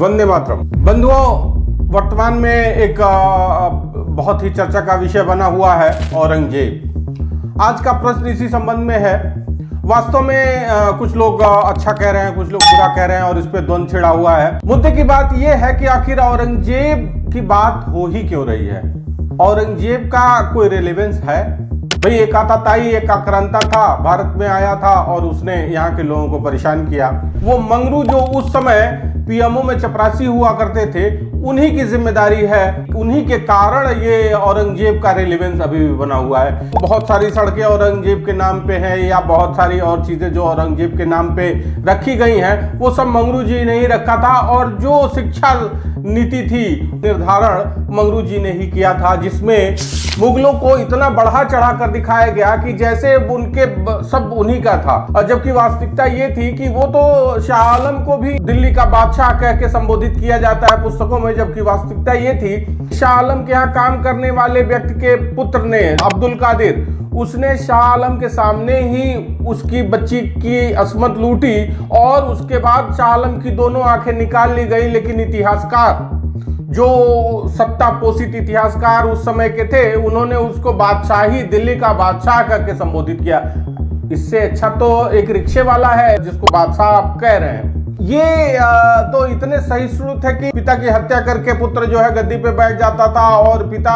वंदे मातरम। बंधुओं, वर्तमान में एक बहुत ही चर्चा का विषय बना हुआ है औरंगजेब। आज का प्रश्न इसी संबंध में है। वास्तव में कुछ लोग अच्छा कह रहे हैं, कुछ लोग बुरा कह रहे हैं और इस पे द्वंद्व छिड़ा हुआ है। मुद्दे की बात यह है कि आखिर औरंगजेब की बात हो ही क्यों रही है। औरंगजेब का कोई रेलेवेंस है? भाई एक आताताई, एक आक्रांता था, भारत में आया था और उसने यहाँ के लोगों को परेशान किया। वो मंगरू जो उस समय पीएमओ में चपरासी हुआ करते थे, उन्हीं की जिम्मेदारी है। उन्हीं के कारण ये औरंगजेब का रेलेवेंस अभी भी बना हुआ है। बहुत सारी सड़कें औरंगजेब के नाम पे हैं या बहुत सारी और चीजें जो औरंगजेब के नाम पे रखी गई हैं, वो सब मंगरू जी ने ही रखा था। और जो शिक्षा नीति थी, निर्धारण मंगरू जी ने ही किया था, जिसमें मुगलों को इतना बढ़ा चढ़ा कर दिखाया गया कि जैसे उनके सब उन्हीं का था। और जबकि वास्तविकता ये थी कि वो तो शाह आलम को भी दिल्ली का बादशाह कह के संबोधित किया जाता है पुस्तकों में, जबकि वास्तविकता ये थी शाह आलम के यहाँ काम करने वाले व्यक्ति के पुत्र ने, अब्दुल कादिर, उसने शाह आलम के सामने ही उसकी बच्ची की अस्मत लूटी और उसके बाद शाह आलम की दोनों आंखें निकाल ली गई। लेकिन इतिहासकार, जो सत्ता पोषित इतिहासकार उस समय के थे, उन्होंने उसको बादशाही, दिल्ली का बादशाह करके संबोधित किया। इससे अच्छा तो एक रिक्शे वाला है जिसको बादशाह आप कह रहे हैं। ये तो इतने सहिष्णु थे कि पिता की हत्या करके पुत्र जो है गद्दी पे बैठ जाता था और पिता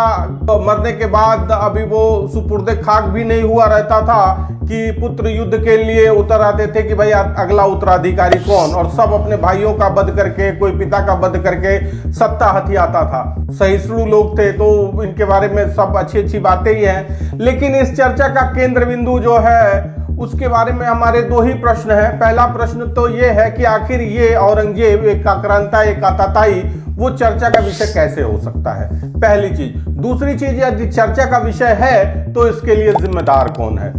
मरने के बाद अभी वो सुपुर्दे खाक भी नहीं हुआ रहता था कि पुत्र युद्ध के लिए उतर आते थे कि भाई अगला उत्तराधिकारी कौन, और सब अपने भाइयों का वध करके, कोई पिता का वध करके सत्ता हथियाता था। सहिष्णु लोग थे, तो इनके बारे में सब अच्छी अच्छी बातें ही हैं। लेकिन इस चर्चा का केंद्र बिंदु जो है, उसके बारे में हमारे दो ही प्रश्न हैं। पहला प्रश्न तो ये है कि आखिर ये औरंगजेब, एक आक्रांता, एक आताताई, वो चर्चा का विषय कैसे हो सकता है, पहली चीज। दूसरी चीज, यदि चर्चा का विषय है तो इसके लिए जिम्मेदार कौन है।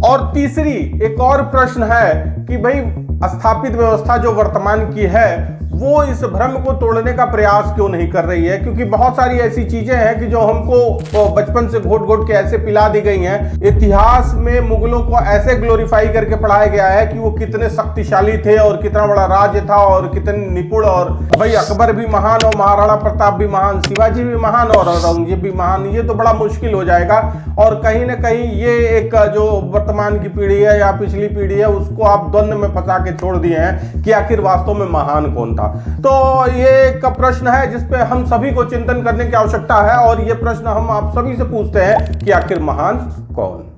और तीसरी एक और प्रश्न है कि भाई स्थापित व्यवस्था जो वर्तमान की है, वो इस भ्रम को तोड़ने का प्रयास क्यों नहीं कर रही है। क्योंकि बहुत सारी ऐसी चीजें हैं कि जो हमको बचपन से घोट घोट के ऐसे पिला दी गई हैं। इतिहास में मुगलों को ऐसे ग्लोरीफाई करके पढ़ाया गया है कि वो कितने शक्तिशाली थे और कितना बड़ा राज्य था और कितने निपुण, और भाई अकबर भी महान और महाराणा प्रताप भी महान, शिवाजी भी महान और औरंगजेब भी महान। ये तो बड़ा मुश्किल हो जाएगा। और कहीं ना कहीं ये एक जो वर्तमान की पीढ़ी है या पिछली पीढ़ी है, उसको आप द्वंद्व में फंसा के छोड़ दिए हैं कि आखिर वास्तव में महान कौन था। तो ये एक प्रश्न है जिस पे हम सभी को चिंतन करने की आवश्यकता है। और ये प्रश्न हम आप सभी से पूछते हैं कि आखिर महान कौन।